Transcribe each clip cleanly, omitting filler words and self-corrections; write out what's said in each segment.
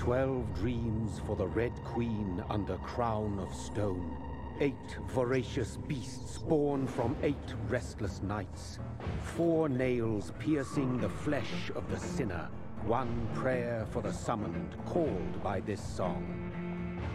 12 dreams for the Red Queen under crown of stone. 8 voracious beasts born from 8 restless nights. 4 nails piercing the flesh of the sinner. 1 prayer for the summoned, called by this song.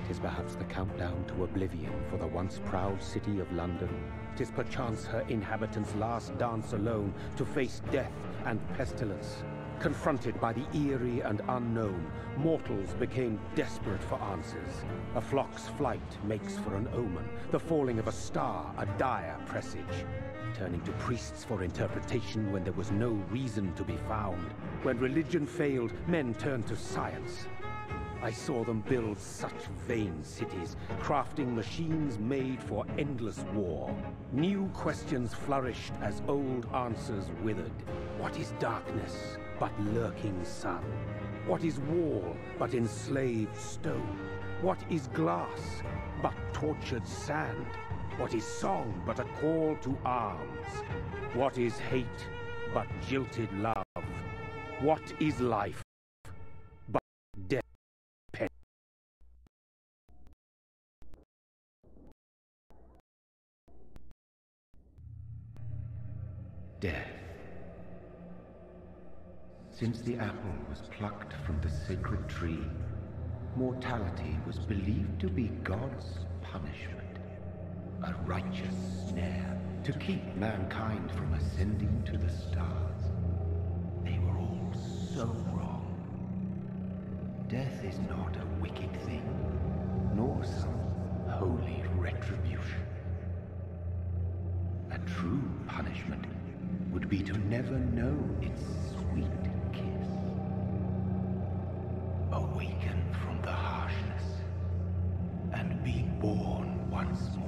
'Tis perhaps the countdown to oblivion for the once proud city of London. 'Tis perchance her inhabitants' last dance alone to face death and pestilence. Confronted by the eerie and unknown, mortals became desperate for answers. A flock's flight makes for an omen, the falling of a star a dire presage. Turning to priests for interpretation when there was no reason to be found. When religion failed, men turned to science. I saw them build such vain cities, crafting machines made for endless war. New questions flourished as old answers withered. What is darkness but lurking sun? What is wall but enslaved stone? What is glass but tortured sand? What is song but a call to arms? What is hate but jilted love? What is life but death? Death. Since the apple was plucked from the sacred tree, mortality was believed to be God's punishment, a righteous snare to keep mankind from ascending to the stars. They were all so wrong. Death is not a wicked thing, nor some holy retribution. A true punishment would be to never know its sweet kiss. Awaken from the harshness and be born once more.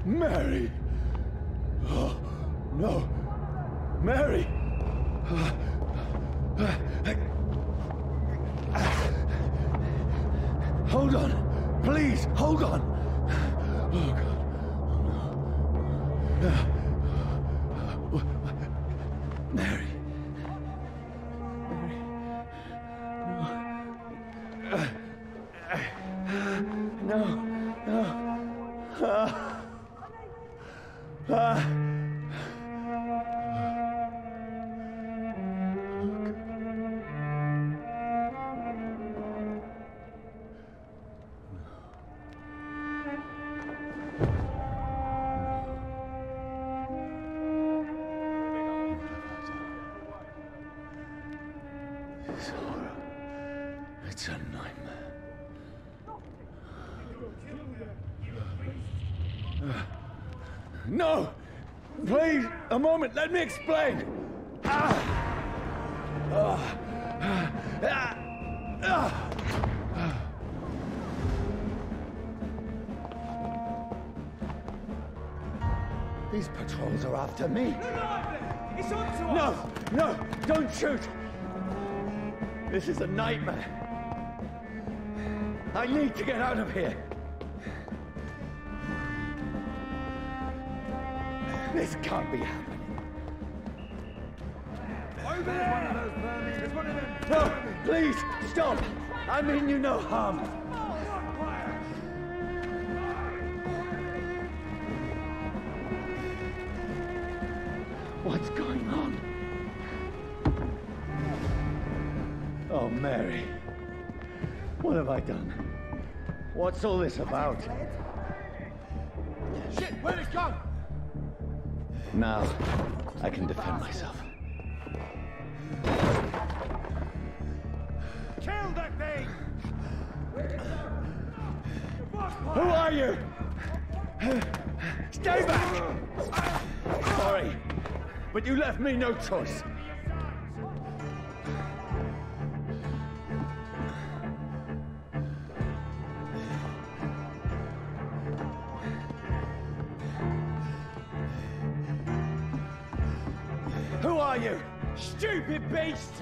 Mary! Oh, no! Mary! Hold on! Please, hold on! Oh, God. Oh, no. Mary. Mary. No. This horror. It's a nightmare. No! Please, a moment, let me explain! These patrols are after me. It's on to us! No! Don't shoot! This is a nightmare. I need to get out of here. This can't be happening. Over there! There's one of them! No! Please, stop! I mean you no harm. What's going on? Oh, Mary. What have I done? What's all this about? Shit, where'd it go? Now, I can defend myself. Kill that thing! Who are you? Stay back! Sorry, but you left me no choice. Who are you? Stupid beast!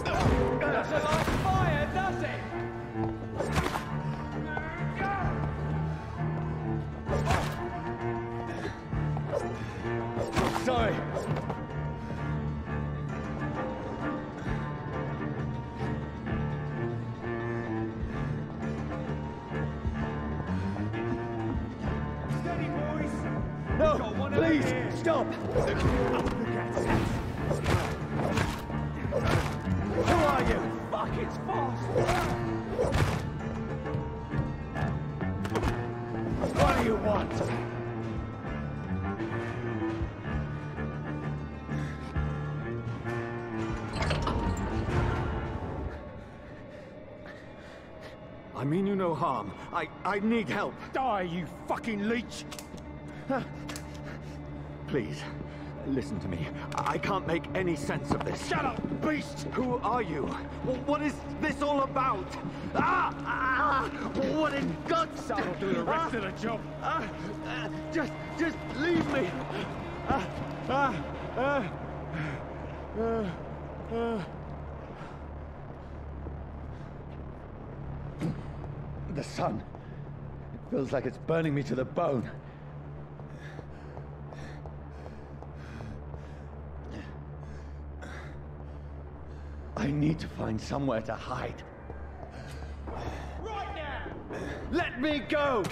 Doesn't like fire, does it? Sorry. Steady, boys! No, Got one please, over here. stop! Look at that! Who are you? Fuck, it's fast! What do you want? I mean you no harm. I need help. Die, you fucking leech! Please, listen to me. I can't make any sense of this. Shut up, beast! Who are you? What is this all about? What in God's That'll do the rest of the job. Just leave me. The sun. It feels like it's burning me to the bone. I need to find somewhere to hide. Right now! Let me go!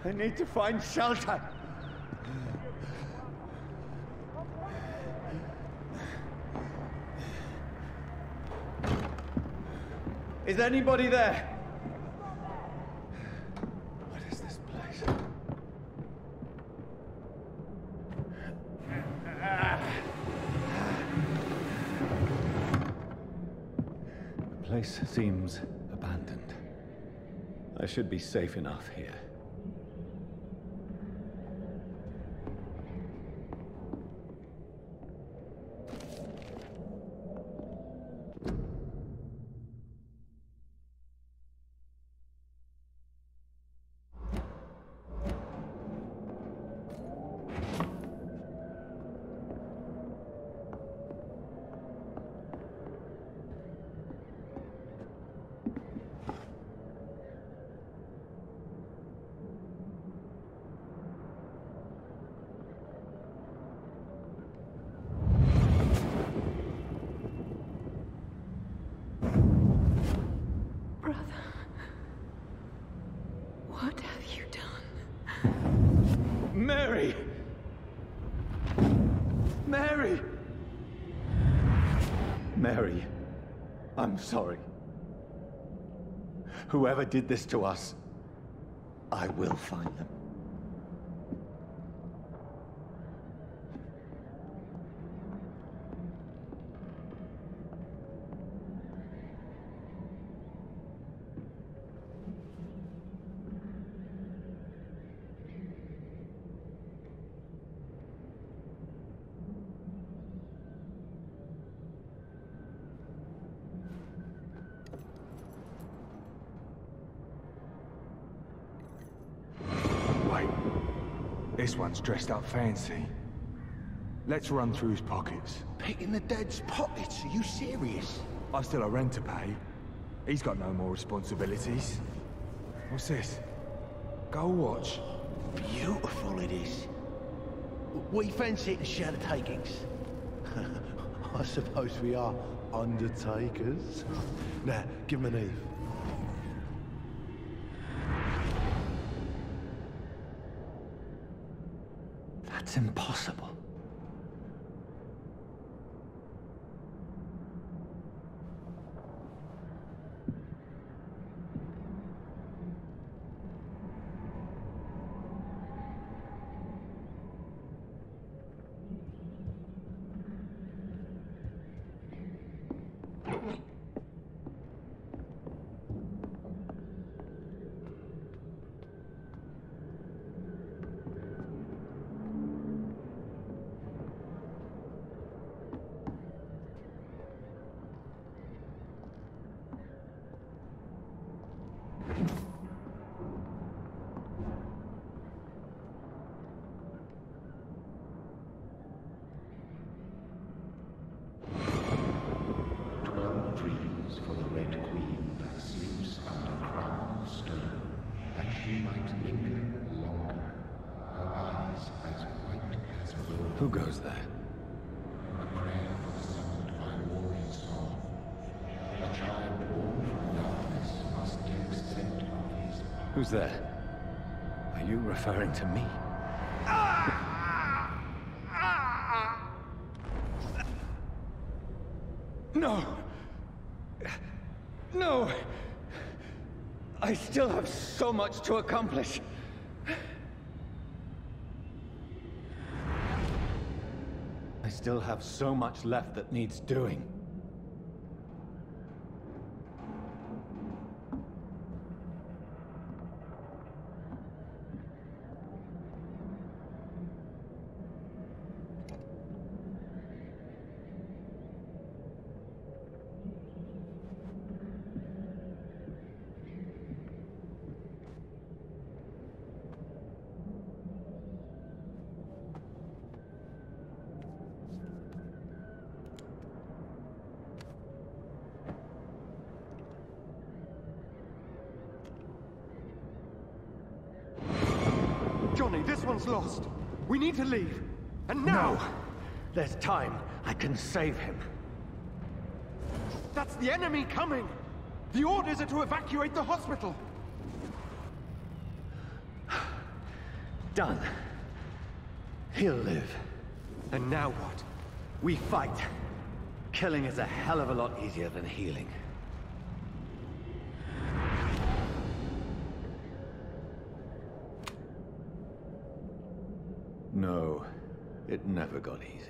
I need to find shelter. Is anybody there? What is this place? The place seems abandoned. I should be safe enough here. Mary! Mary! Mary, I'm sorry. Whoever did this to us, I will find them. This one's dressed up fancy. Let's run through his pockets. Picking the dead's pockets? Are you serious? I've still a rent to pay. He's got no more responsibilities. What's this? Go watch. Beautiful it is. We fancy it to share the takings. I suppose we are undertakers. Now, give him an Eve. That's impossible. Who goes there? A prayer for the summoned by warring song. A child born from darkness must take scent of his heart. Who's there? Are you referring to me? No! No! I still have so much to accomplish. I still have so much left that needs doing. Johnny, this one's lost. We need to leave. And now! No! There's time. I can save him. That's the enemy coming! The orders are to evacuate the hospital! Done. He'll live. And now what? We fight. Killing is a hell of a lot easier than healing. No, it never got easy.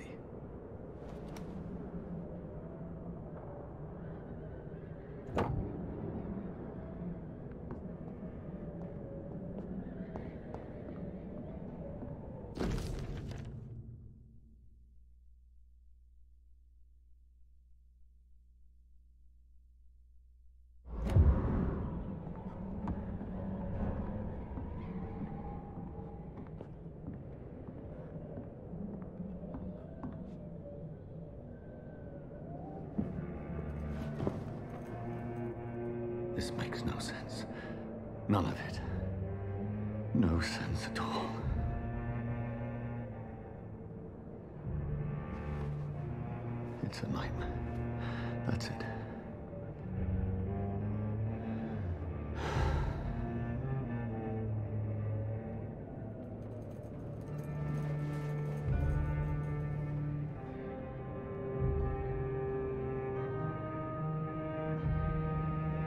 This makes no sense. None of it. No sense at all. It's a nightmare. That's it.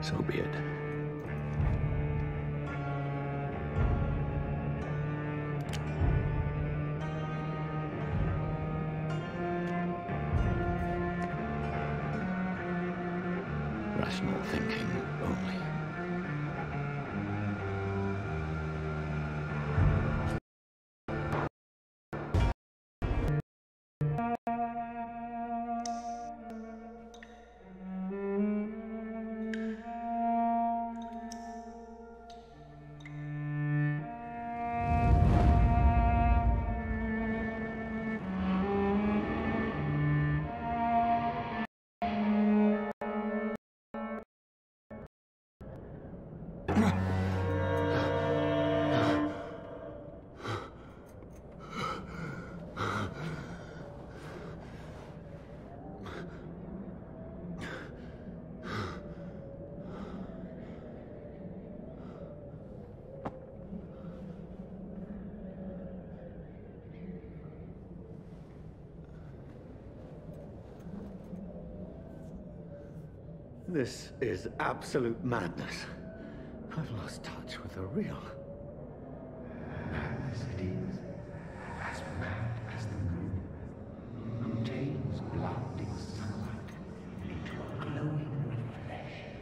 So be it. Rational thinking only. This is absolute madness. I've lost touch with the real. Madness it is, as mad as the moon, obtains blinding sunlight into a glowing reflection.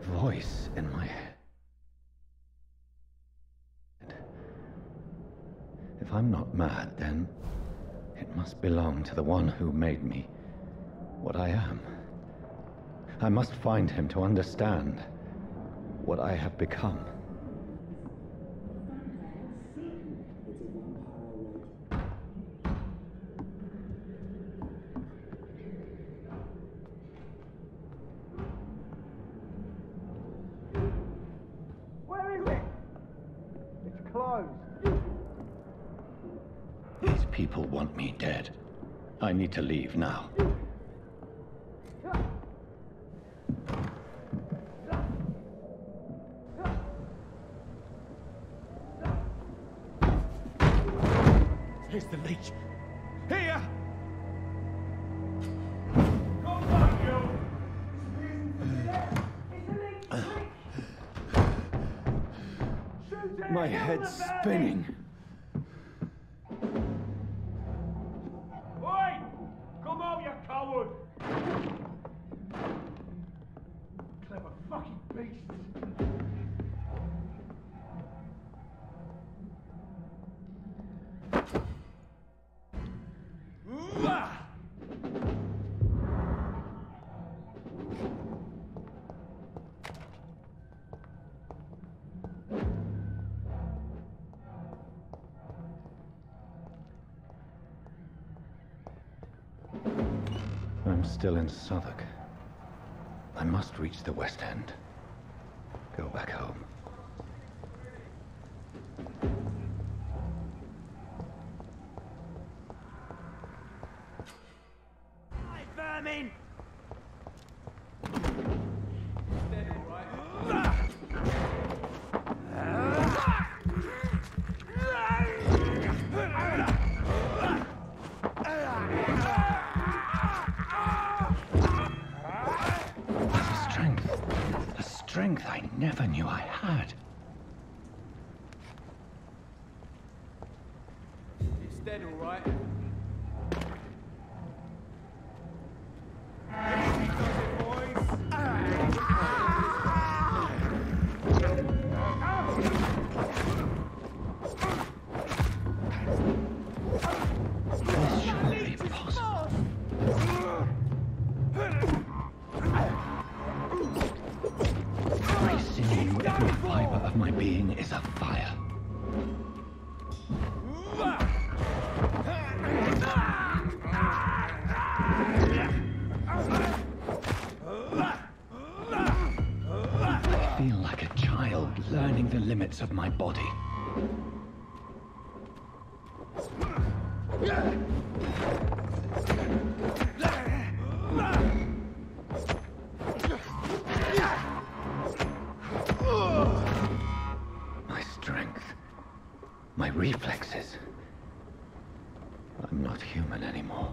Voice in my head. If I'm not mad, then it must belong to the one who made me what I am. I must find him to understand what I have become. These people want me dead. I need to leave now. Here's the leech. Here! My head's spinning. Oi! Come out, you coward! Clever fucking beasts! I'm still in Southwark. I must reach the West End. Go back home. Hi, vermin! Strength I never knew I had. It's dead, all right. This shouldn't be possible. My sinew, every fiber of my being is afire. limits of my body. My strength, my reflexes. I'm not human anymore.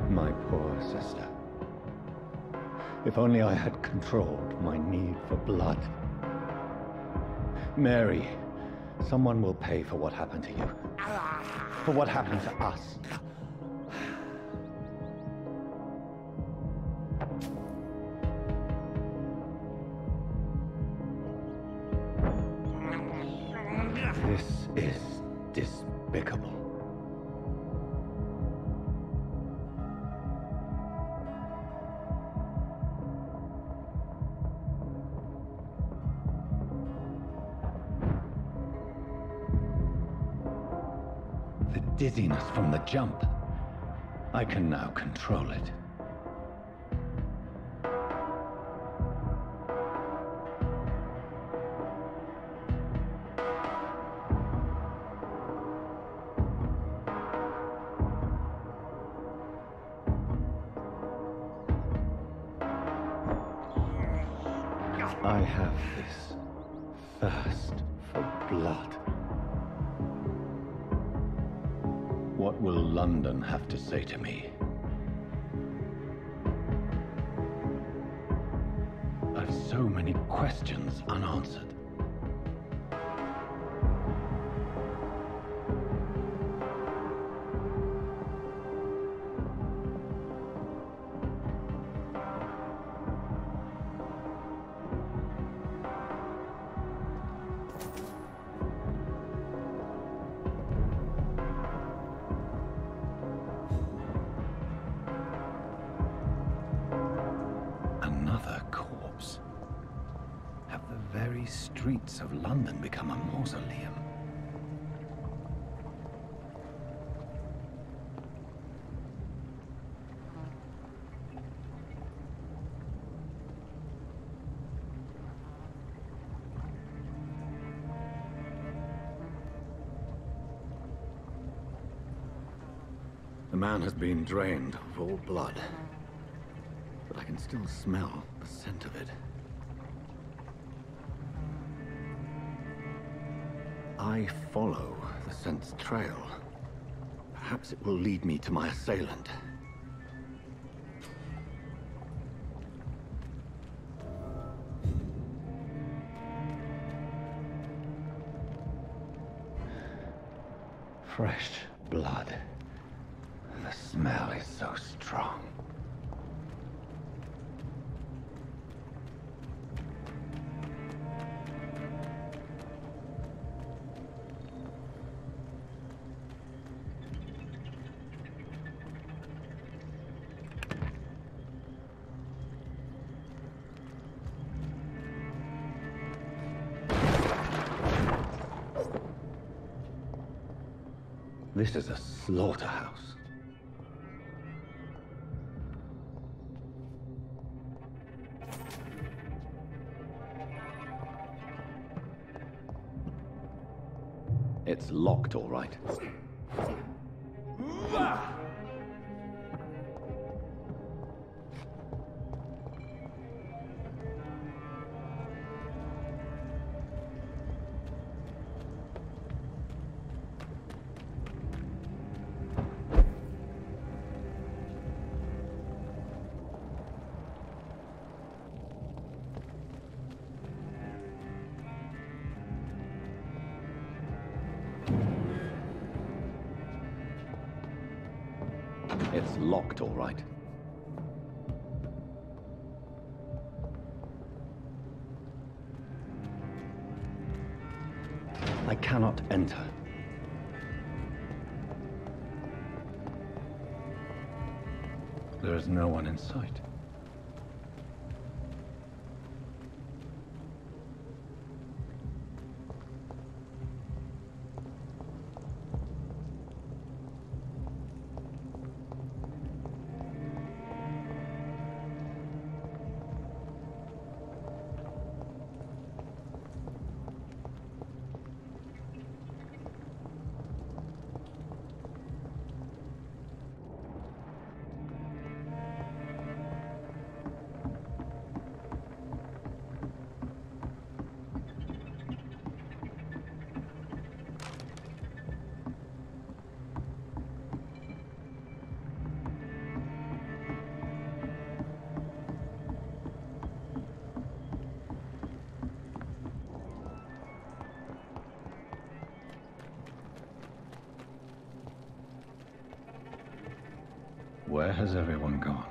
My poor sister. If only I had controlled my need for blood. Mary, someone will pay for what happened to you. For what happened to us. This is despicable. The dizziness from the jump. I can now control it. I have this thirst for blood. What will London have to say to me? I've so many questions unanswered. Another corpse. Have the very streets of London become a mausoleum? The man has been drained of all blood. But I can still smell the scent of it. I follow the scent's trail. Perhaps it will lead me to my assailant. Fresh blood. The smell is so strong. This is a slaughterhouse. It's locked, all right. locked, all right. I cannot enter. There is no one in sight. Where has everyone gone?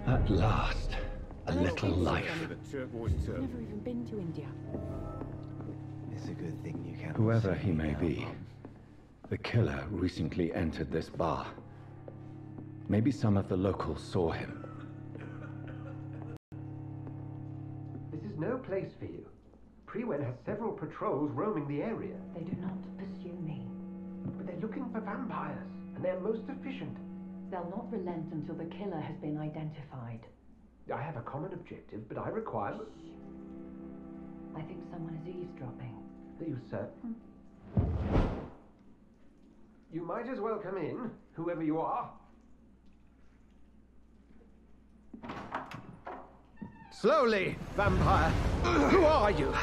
At last, a little life. I've never even been to India. It's a good thing you can't. Whoever he may be, the killer recently entered this bar. Maybe some of the locals saw him. This is no place for you. Prewen has several patrols roaming the area. They do not pursue me. But they're looking for vampires, and they're most efficient. They'll not relent until the killer has been identified. I have a common objective, but I require... I think someone is eavesdropping. Are you certain? You might as well come in, whoever you are. Slowly, vampire! Who are you?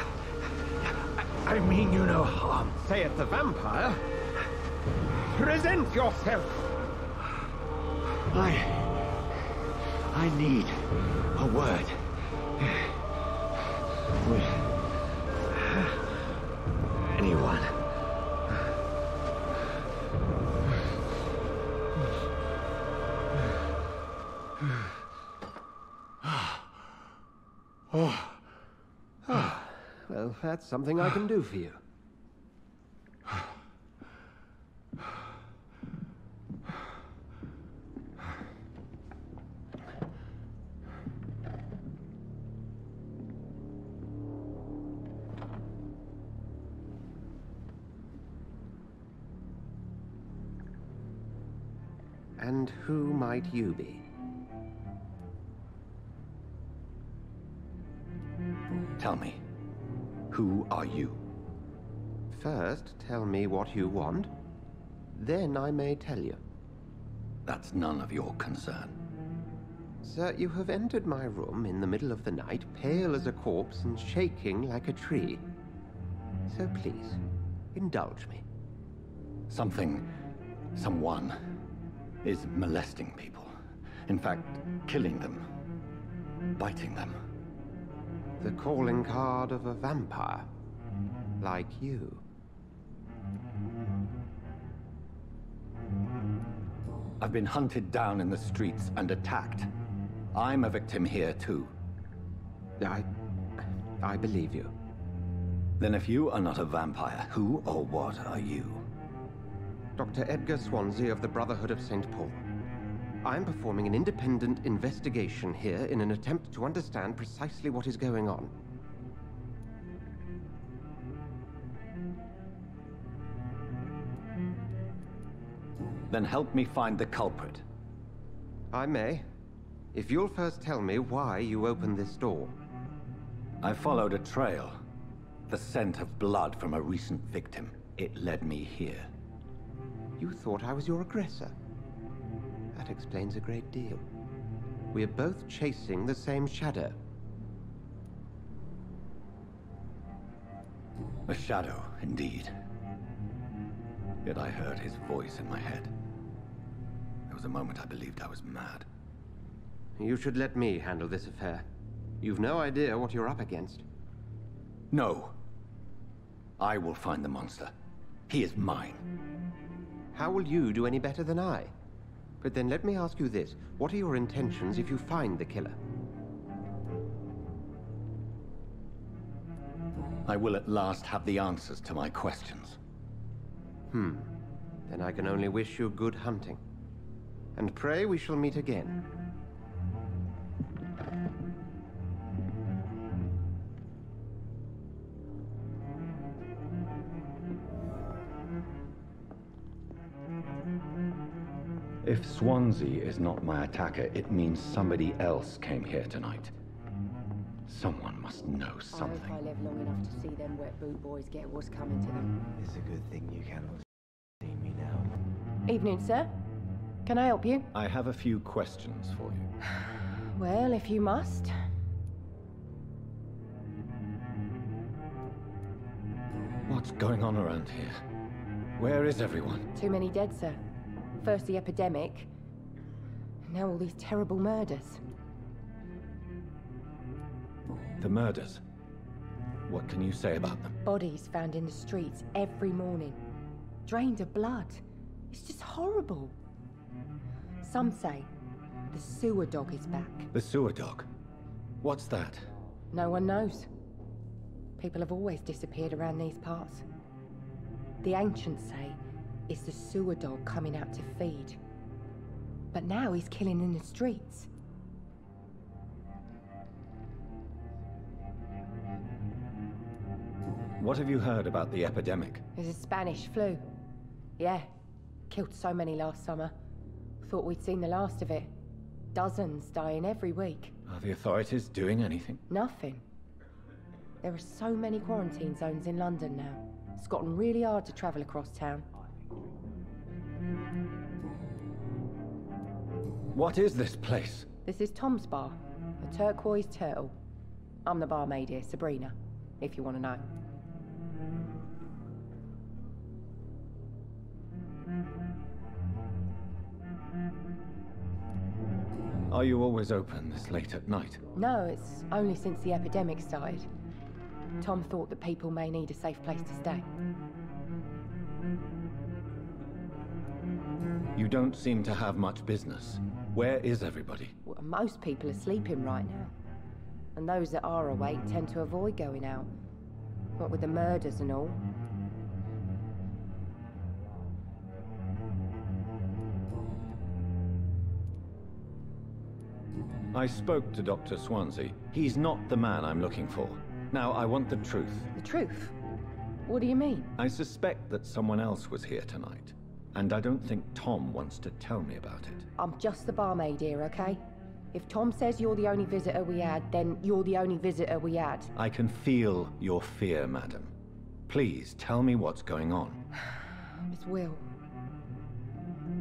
I mean you no harm. Saith the vampire. Present yourself! I need a word. With anyone. Well, that's something I can do for you. And who might you be? Tell me, who are you? First, tell me what you want. Then I may tell you. That's none of your concern. Sir, you have entered my room in the middle of the night, pale as a corpse and shaking like a tree. So please, indulge me. Someone is molesting people. In fact, killing them. Biting them. The calling card of a vampire. Like you. I've been hunted down in the streets and attacked. I'm a victim here, too. I believe you. Then if you are not a vampire, who or what are you? Dr. Edgar Swansea of the Brotherhood of St. Paul. I'm performing an independent investigation here in an attempt to understand precisely what is going on. Then help me find the culprit. I may. If you'll first tell me why you opened this door. I followed a trail. The scent of blood from a recent victim. It led me here. You thought I was your aggressor. That explains a great deal. We're both chasing the same shadow. A shadow, indeed. Yet I heard his voice in my head. There was a moment I believed I was mad. You should let me handle this affair. You've no idea what you're up against. No. I will find the monster. He is mine. How will you do any better than I? But then let me ask you this. What are your intentions if you find the killer? I will at last have the answers to my questions. Then I can only wish you good hunting. And pray we shall meet again. If Swansea is not my attacker, it means somebody else came here tonight. Someone must know something. I hope I live long enough to see them wet boot boys get what's coming to them. It's a good thing you cannot see me now. Evening, sir. Can I help you? I have a few questions for you. Well, if you must. What's going on around here? Where is everyone? Too many dead, sir. First the epidemic, now all these terrible murders. The murders? What can you say about them? Bodies found in the streets every morning. Drained of blood. It's just horrible. Some say the sewer dog is back. The sewer dog? What's that? No one knows. People have always disappeared around these parts. The ancients say it's the sewer dog coming out to feed. But now he's killing in the streets. What have you heard about the epidemic? There's a Spanish flu. Yeah. Killed so many last summer. Thought we'd seen the last of it. Dozens dying every week. Are the authorities doing anything? Nothing. There are so many quarantine zones in London now. It's gotten really hard to travel across town. What is this place? This is Tom's bar, a turquoise turtle. I'm the barmaid here, Sabrina, if you want to know. Are you always open this late at night? No, it's only since the epidemic started. Tom thought that people may need a safe place to stay. You don't seem to have much business. Where is everybody? Well, most people are sleeping right now. And those that are awake tend to avoid going out. What with the murders and all. I spoke to Dr. Swansea. He's not the man I'm looking for. Now, I want the truth. The truth? What do you mean? I suspect that someone else was here tonight. And I don't think Tom wants to tell me about it. I'm just the barmaid here, okay? If Tom says you're the only visitor we had, then you're the only visitor we had. I can feel your fear, madam. Please, tell me what's going on. It's Will.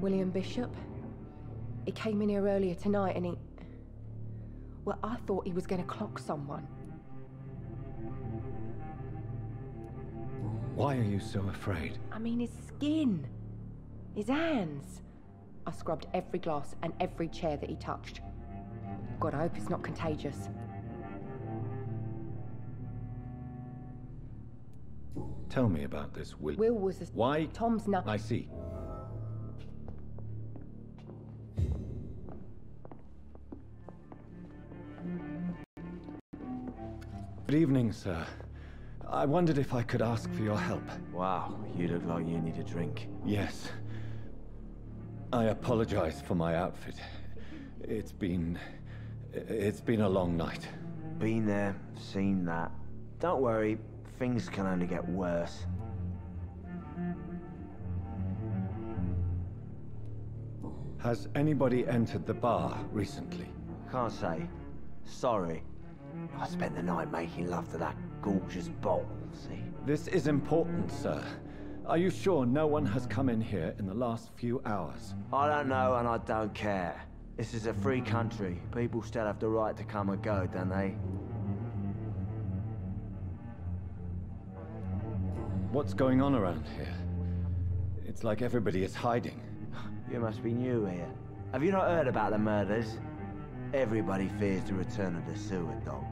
William Bishop. He came in here earlier tonight and he... Well, I thought he was going to clock someone. Why are you so afraid? I mean, his skin. His hands. I scrubbed every glass and every chair that he touched. God, I hope it's not contagious. Tell me about this, Will. Will was a... Why? Tom's not... I see. Good evening, sir. I wondered if I could ask for your help. Wow, you look like you need a drink. Yes. I apologize for my outfit. It's been a long night. Been there, seen that. Don't worry, things can only get worse. Has anybody entered the bar recently? Can't say. Sorry. I spent the night making love to that gorgeous bottle, see? This is important, sir. Are you sure no one has come in here in the last few hours? I don't know and I don't care. This is a free country. People still have the right to come and go, don't they? What's going on around here? It's like everybody is hiding. You must be new here. Have you not heard about the murders? Everybody fears the return of the sewer dog.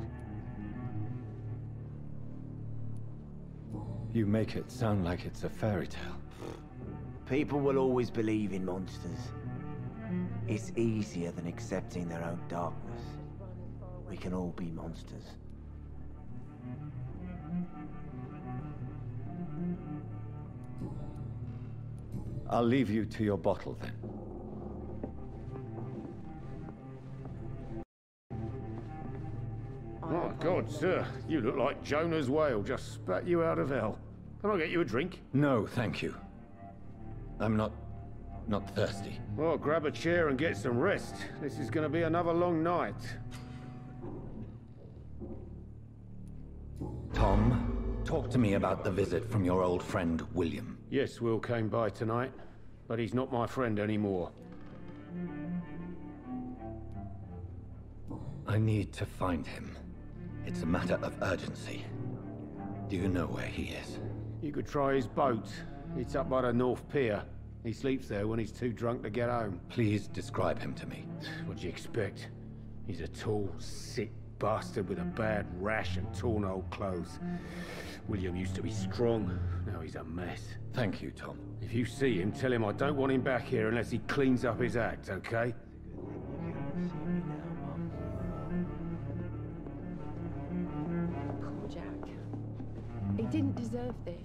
You make it sound like it's a fairy tale. People will always believe in monsters. It's easier than accepting their own darkness. We can all be monsters. I'll leave you to your bottle then. Oh, God, sir. You look like Jonah's whale just spat you out of hell. Can I get you a drink? No, thank you. I'm not thirsty. Well, grab a chair and get some rest. This is going to be another long night. Tom, talk to me about the visit from your old friend, William. Yes, Will came by tonight, but he's not my friend anymore. I need to find him. It's a matter of urgency. Do you know where he is? You could try his boat. It's up by the North Pier. He sleeps there when he's too drunk to get home. Please describe him to me. What do you expect? He's a tall, sick bastard with a bad rash and torn old clothes. William used to be strong. Now he's a mess. Thank you, Tom. If you see him, tell him I don't want him back here unless he cleans up his act, okay? Poor Jack. He didn't deserve this.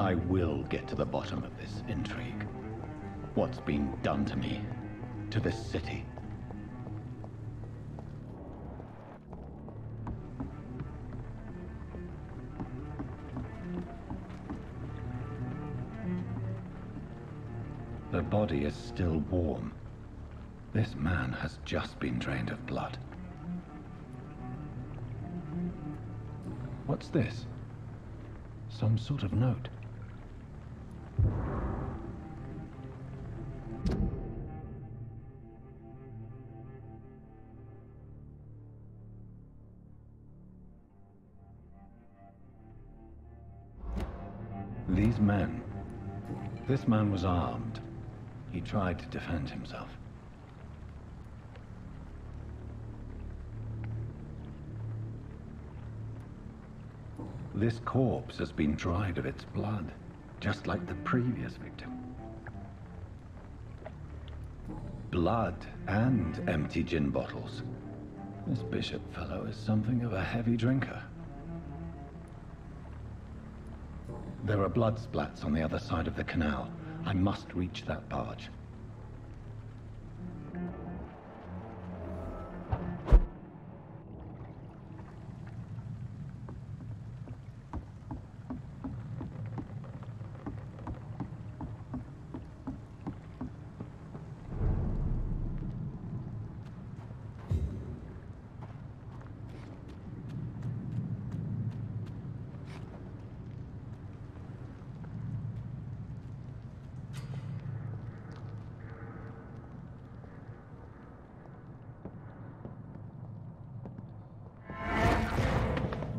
I will get to the bottom of this intrigue. What's been done to me, to this city. The body is still warm. This man has just been drained of blood. What's this? Some sort of note. These men... This man was armed. He tried to defend himself. This corpse has been dried of its blood, just like the previous victim. Blood and empty gin bottles. This Bishop fellow is something of a heavy drinker. There are blood splats on the other side of the canal. I must reach that barge.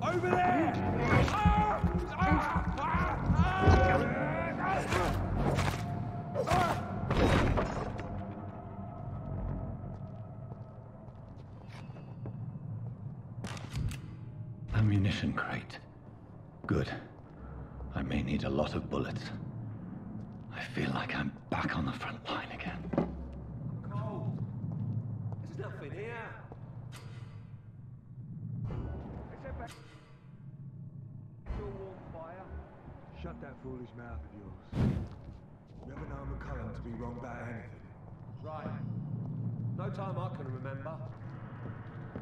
Over there! Ammunition crate. Good. I may need a lot of bullets. I feel like I'm back on the front line again. Cold. There's nothing here. Shut that foolish mouth of yours. Never known McCullum to be wrong about anything. Right. No time I can remember.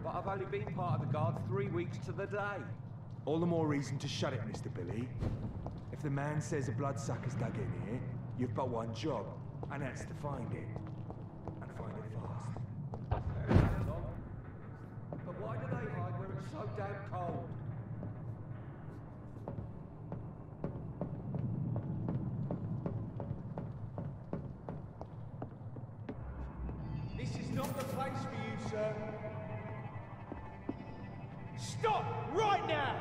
But I've only been part of the Guards 3 weeks to the day. All the more reason to shut it, Mr. Billy. If the man says a bloodsucker's dug in here, you've but one job, and that's to find it. And find it fast. But why do they hide where it's so damn cold? This is not the place for you, sir. Stop right now!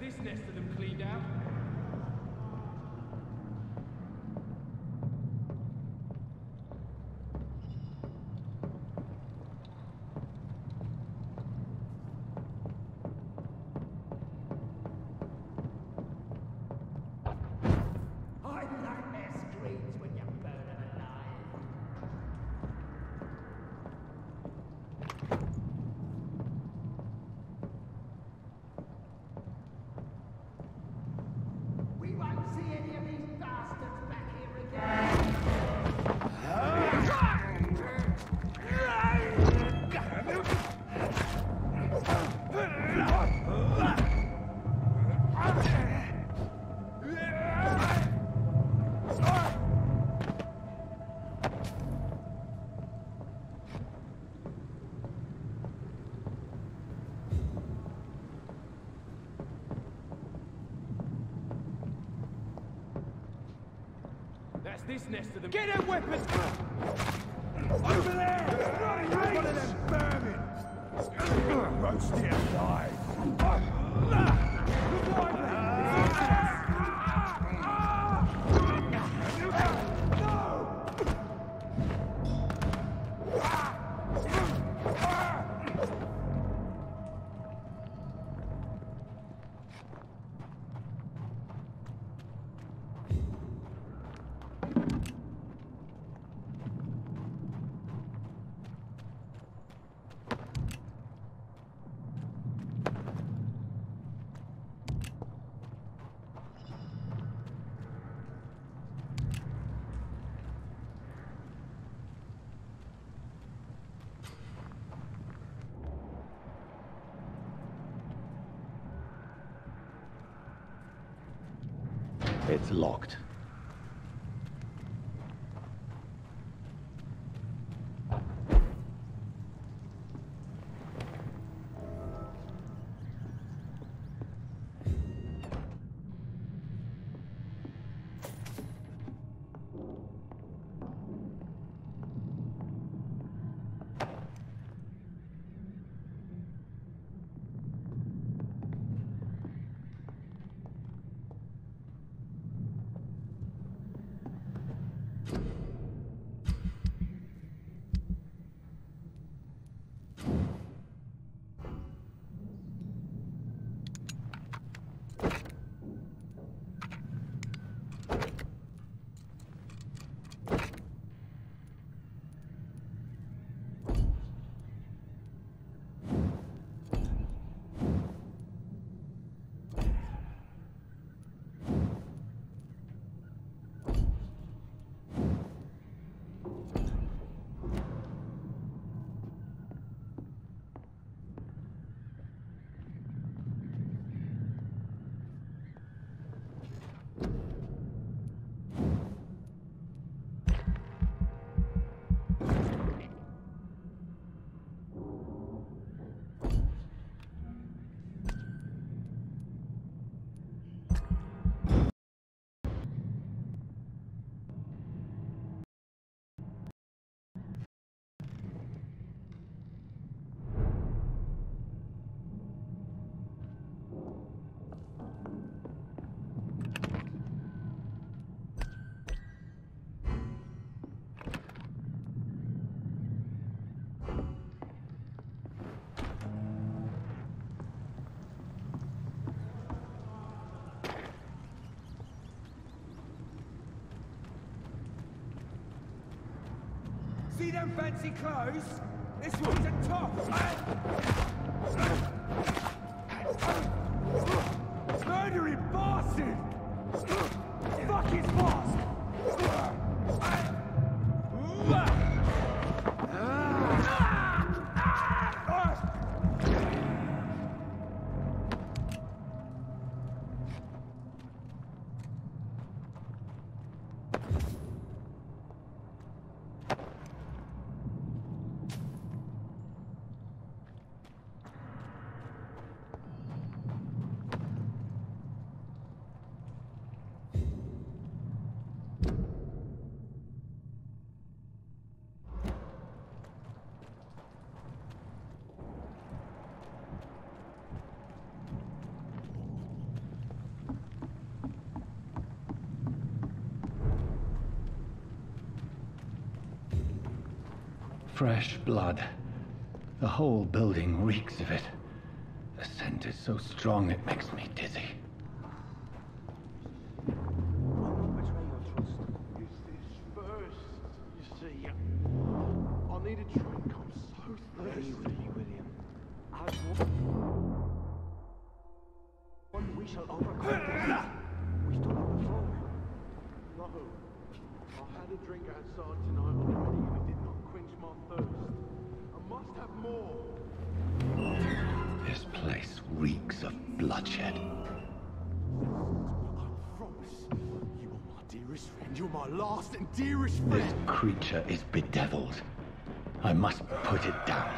This nest of them cleaned out. I nightmare screams when you burn them alive. We won't see any of these bastards back here again. That's this nest of them. Get them weapons! Over there! One of them vermin! Roast it alive! It's locked. See them fancy clothes? This one's a top! Murdering bastard! Fuck his boss! Fresh blood. The whole building reeks of it. The scent is so strong it makes me dizzy. This place reeks of bloodshed. You're my last and dearest friend. This creature is bedeviled. I must put it down.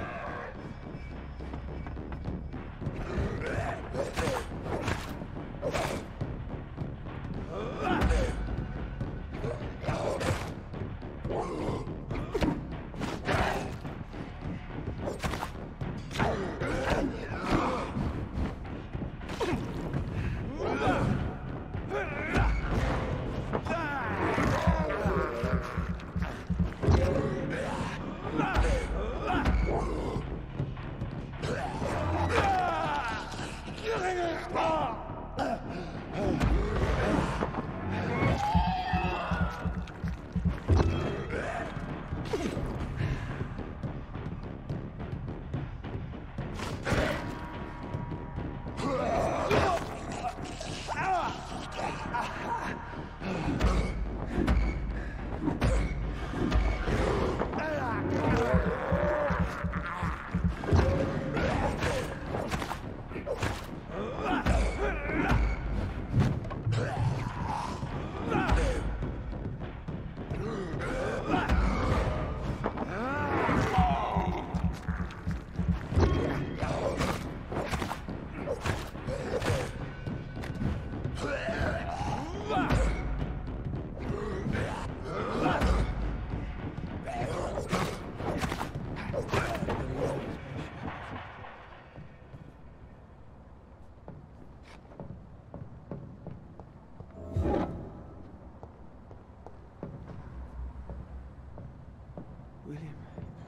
William,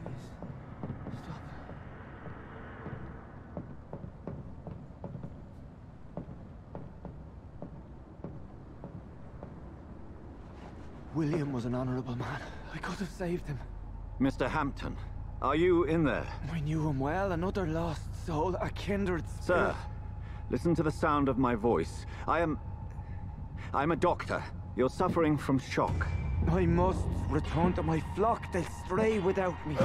please, stop. William was an honorable man. I could have saved him. Mr. Hampton, are you in there? I knew him well, another lost soul, a kindred spirit. Sir, listen to the sound of my voice. I'm a doctor. You're suffering from shock. I must return to my flock. They'll stray without me.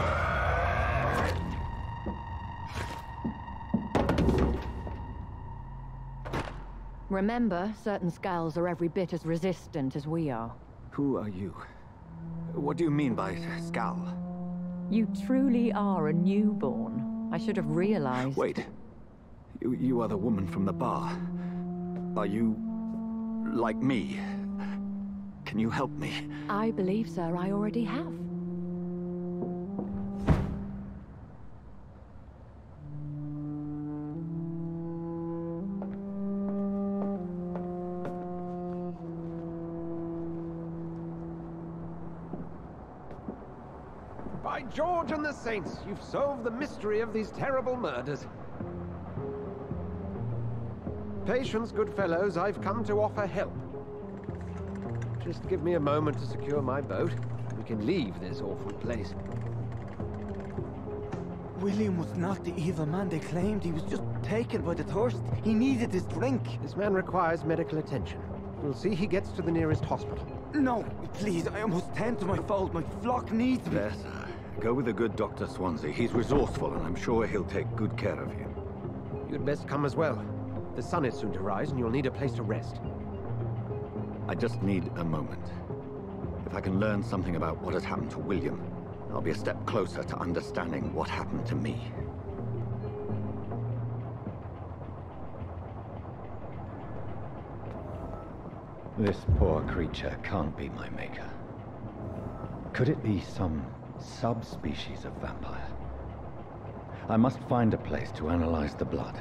Remember, certain skulls are every bit as resistant as we are. Who are you? What do you mean by Skal? You truly are a newborn. I should have realized. Wait. You are the woman from the bar. Are you... like me? Can you help me? I believe, sir, I already have. By George and the Saints, you've solved the mystery of these terrible murders. Patience, good fellows, I've come to offer help. Just give me a moment to secure my boat. We can leave this awful place. William was not the evil man they claimed. He was just taken by the thirst. He needed his drink. This man requires medical attention. We'll see he gets to the nearest hospital. No, please, I must tend to my fold. My flock needs me. There, sir. Go with the good Dr. Swansea. He's resourceful, and I'm sure he'll take good care of you. You'd best come as well. The sun is soon to rise, and you'll need a place to rest. I just need a moment. If I can learn something about what has happened to William, I'll be a step closer to understanding what happened to me. This poor creature can't be my maker. Could it be some subspecies of vampire? I must find a place to analyze the blood.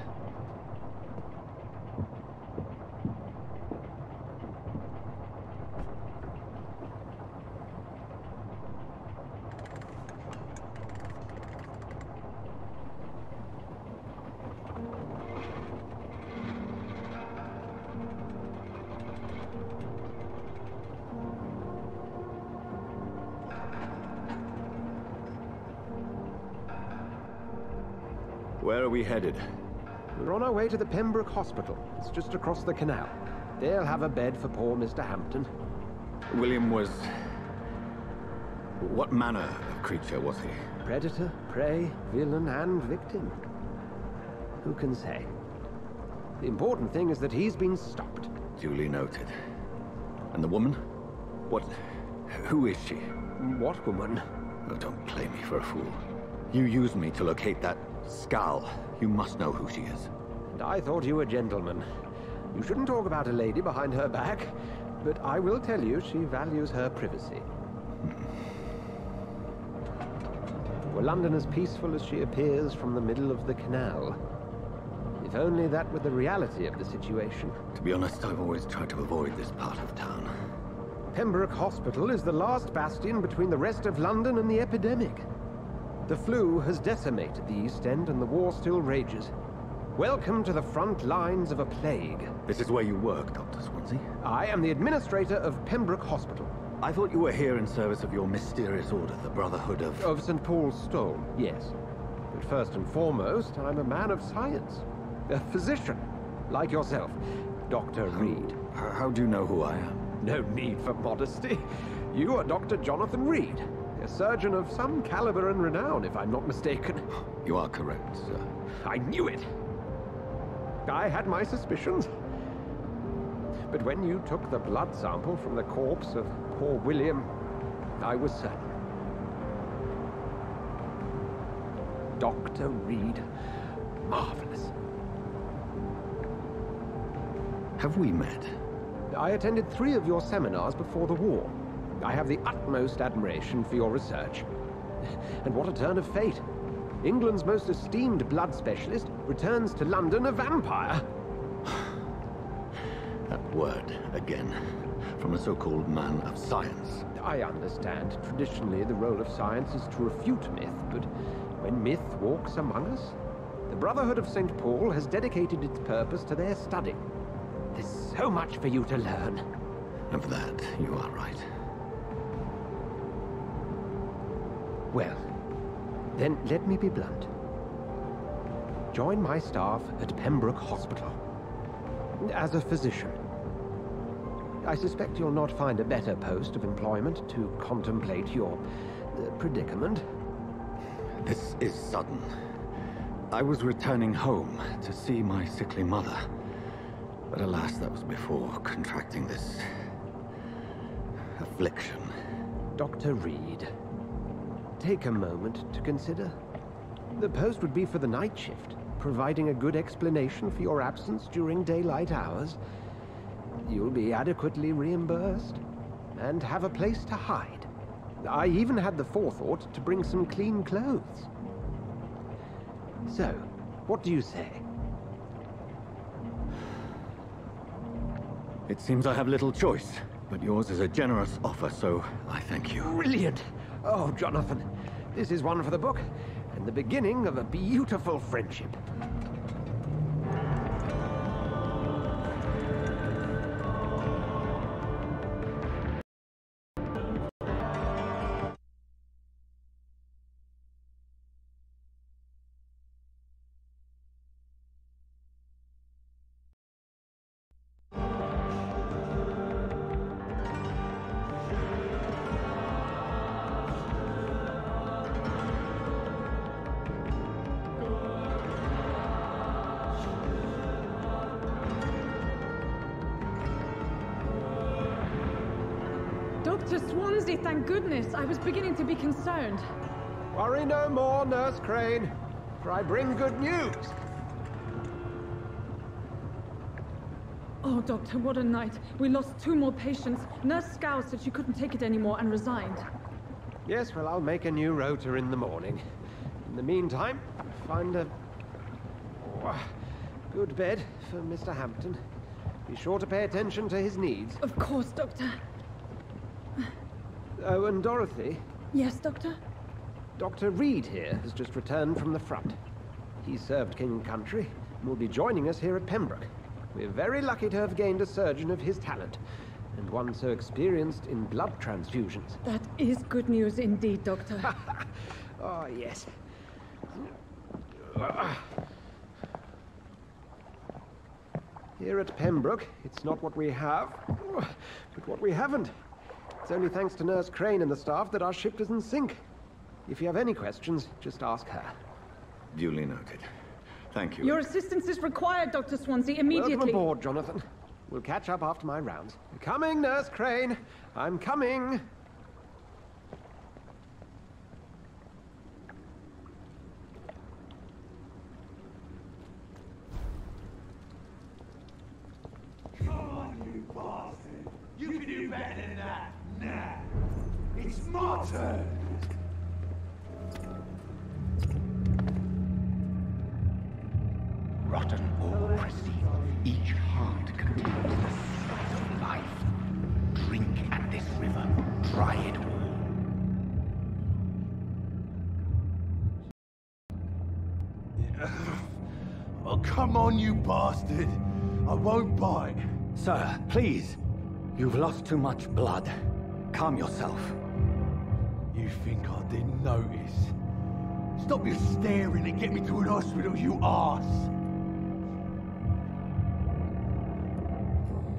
Where are we headed? We're on our way to the Pembroke Hospital. It's just across the canal. They'll have a bed for poor Mr. Hampton. William was... what manner of creature was he? Predator, prey, villain, and victim. Who can say? The important thing is that he's been stopped. Duly noted. And the woman? What... who is she? What woman? Oh, don't play me for a fool. You used me to locate that Skal. You must know who she is. And I thought you a gentleman. You shouldn't talk about a lady behind her back, but I will tell you she values her privacy. Were London as peaceful as she appears from the middle of the canal? If only that were the reality of the situation. To be honest, I've always tried to avoid this part of town. Pembroke Hospital is the last bastion between the rest of London and the epidemic. The flu has decimated the East End and the war still rages. Welcome to the front lines of a plague. This is where you work, Dr. Swansea? I am the administrator of Pembroke Hospital. I thought you were here in service of your mysterious order, the Brotherhood of... Of St. Paul's Stone, yes. But first and foremost, I'm a man of science. A physician, like yourself, Dr. Reed. How do you know who I am? No need for modesty. You are Dr. Jonathan Reed. A surgeon of some caliber and renown, if I'm not mistaken. You are correct, sir. I knew it! I had my suspicions. But when you took the blood sample from the corpse of poor William, I was certain. Dr. Reed. Marvelous. Have we met? I attended 3 of your seminars before the war. I have the utmost admiration for your research. And what a turn of fate. England's most esteemed blood specialist returns to London a vampire. That word again. From a so-called man of science. I understand. Traditionally, the role of science is to refute myth, but when myth walks among us, the Brotherhood of St. Paul has dedicated its purpose to their study. There's so much for you to learn. Of that, you are right. Well, then let me be blunt. Join my staff at Pembroke Hospital. As a physician. I suspect you'll not find a better post of employment to contemplate your predicament. This is sudden. I was returning home to see my sickly mother. But alas, that was before contracting this affliction. Dr. Reed, take a moment to consider. The post would be for the night shift, providing a good explanation for your absence during daylight hours. You'll be adequately reimbursed and have a place to hide. I even had the forethought to bring some clean clothes. So, what do you say? It seems I have little choice, but yours is a generous offer, so I thank you. Brilliant! Oh, Jonathan, this is one for the book, and the beginning of a beautiful friendship. Dr. Swansea, thank goodness. I was beginning to be concerned. Worry no more, Nurse Crane, for I bring good news. Oh, Doctor, what a night. We lost 2 more patients. Nurse Scow said she couldn't take it anymore and resigned. Yes, well, I'll make a new rota in the morning. In the meantime, find a good bed for Mr. Hampton. Be sure to pay attention to his needs. Of course, Doctor. Oh, and Dorothy? Yes, Doctor? Dr. Reed here has just returned from the front. He served King and Country and will be joining us here at Pembroke. We're very lucky to have gained a surgeon of his talent, and one so experienced in blood transfusions. That is good news indeed, Doctor. Oh, yes. Here at Pembroke, it's not what we have, but what we haven't. It's only thanks to Nurse Crane and the staff that our ship doesn't sink. If you have any questions, just ask her. Duly noted. Thank you. Your assistance is required, Dr. Swansea, immediately. Welcome aboard, Jonathan. We'll catch up after my rounds. Coming, Nurse Crane. I'm coming. Come on, you bastard! You can do better than that! Nah! It's my turn! Rotten ore, Christine. Each heart contains the sweat of life. Drink at this river. Try it all. Oh, come on, you bastard! I won't bite. Sir, please. You've lost too much blood. Calm yourself. You think I didn't notice? Stop your staring and get me to an hospital, you arse!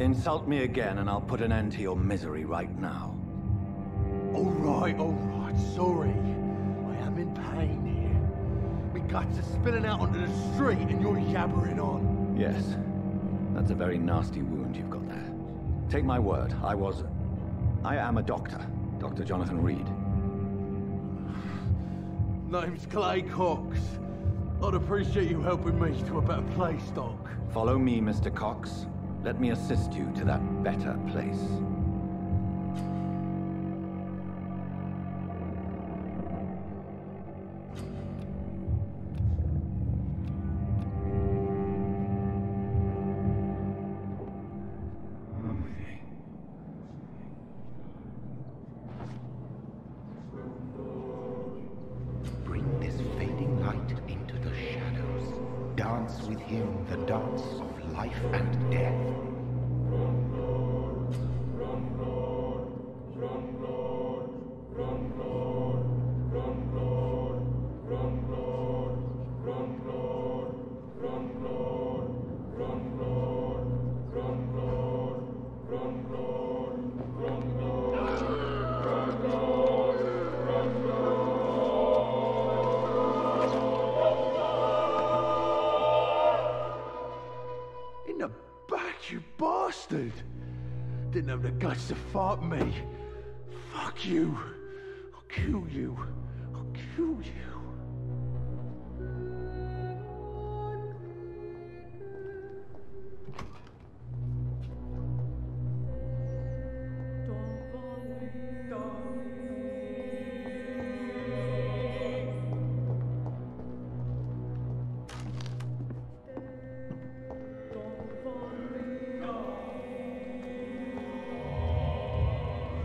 Insult me again and I'll put an end to your misery right now. All right, sorry. I am in pain here. My guts are spilling out onto the street and you're yabbering on. Yes. That's a very nasty wound you've got there. Take my word, I am a doctor. Dr. Jonathan Reed. Name's Clay Cox. I'd appreciate you helping me to a better place, Doc. Follow me, Mr. Cox. Let me assist you to that better place. with him the dance of life and death. In the back, you bastard! Didn't have the guts to fight me. Fuck you. I'll kill you. I'll kill you.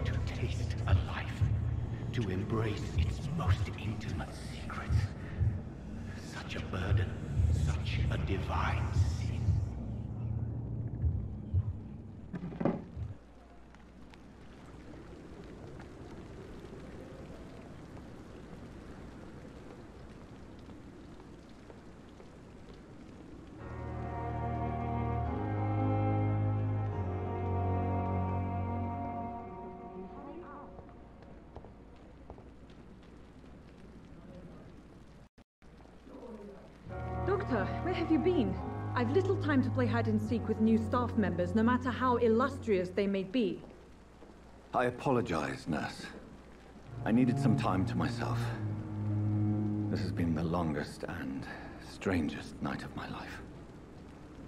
To taste a life, to embrace its most intimate secrets. Such a burden, such a divine sin. Doctor, where have you been? I've little time to play hide and seek with new staff members, no matter how illustrious they may be. I apologize, nurse. I needed some time to myself. This has been the longest and strangest night of my life.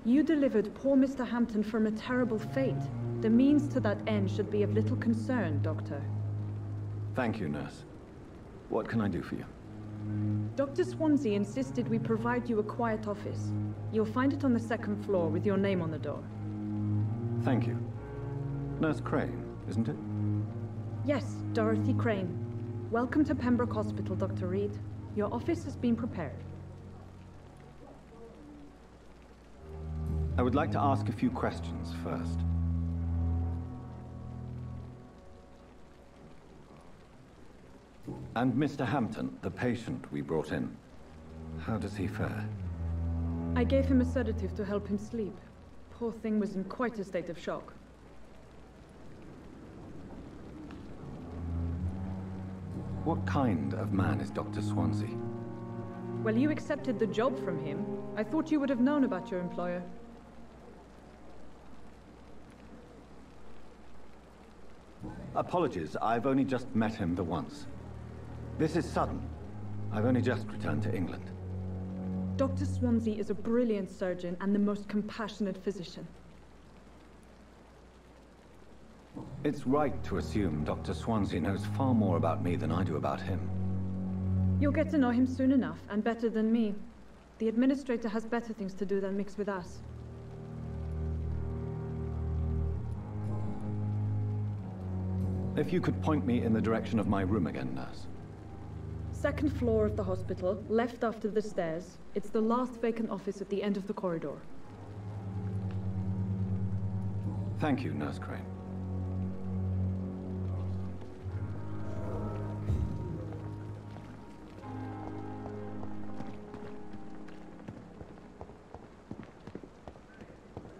You delivered poor Mr. Hampton from a terrible fate. The means to that end should be of little concern, Doctor. Thank you, nurse. What can I do for you? Dr. Swansea insisted we provide you a quiet office. You'll find it on the second floor with your name on the door. Thank you. Nurse Crane, isn't it? Yes, Dorothy Crane. Welcome to Pembroke Hospital, Dr. Reed. Your office has been prepared. I would like to ask a few questions first. And Mr. Hampton, the patient we brought in, how does he fare? I gave him a sedative to help him sleep. Poor thing was in quite a state of shock. What kind of man is Dr. Swansea? Well, you accepted the job from him. I thought you would have known about your employer. Apologies, I've only just met him the once. This is sudden. I've only just returned to England. Dr. Swansea is a brilliant surgeon and the most compassionate physician. It's right to assume Dr. Swansea knows far more about me than I do about him. You'll get to know him soon enough, and better than me. The administrator has better things to do than mix with us. If you could point me in the direction of my room again, nurse. Second floor of the hospital, left after the stairs. It's the last vacant office at the end of the corridor. Thank you, Nurse Crane.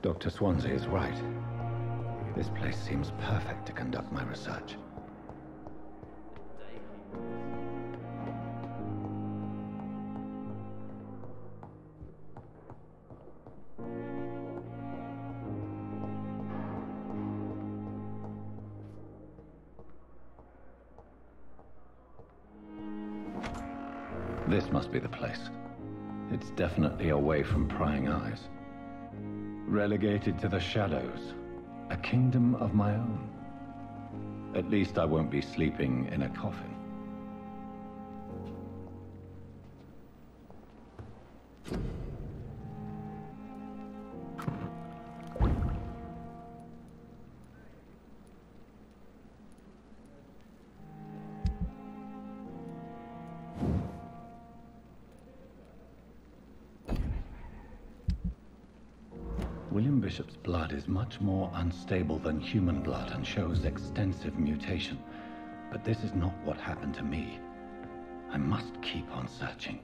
Dr. Swansea is right. This place seems perfect to conduct my research. This must be the place. It's definitely away from prying eyes. Relegated to the shadows. A kingdom of my own. At least I won't be sleeping in a coffin. Bishop's blood is much more unstable than human blood and shows extensive mutation. But this is not what happened to me. I must keep on searching.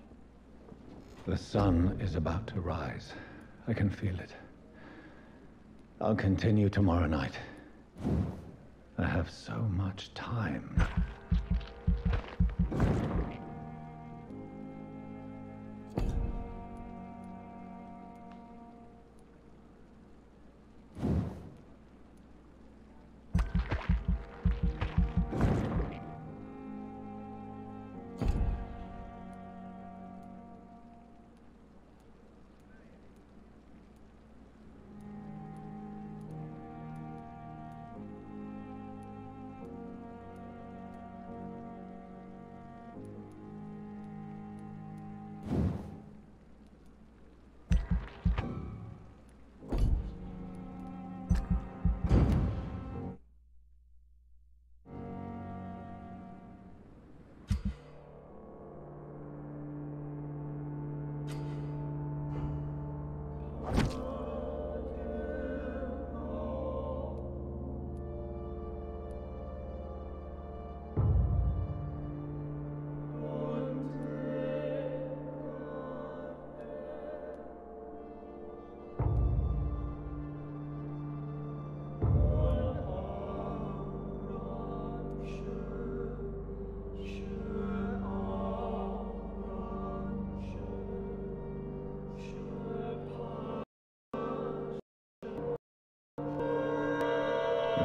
The sun is about to rise. I can feel it. I'll continue tomorrow night. I have so much time.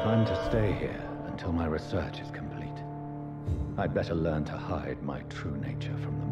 If I'm to stay here until my research is complete, I'd better learn to hide my true nature from the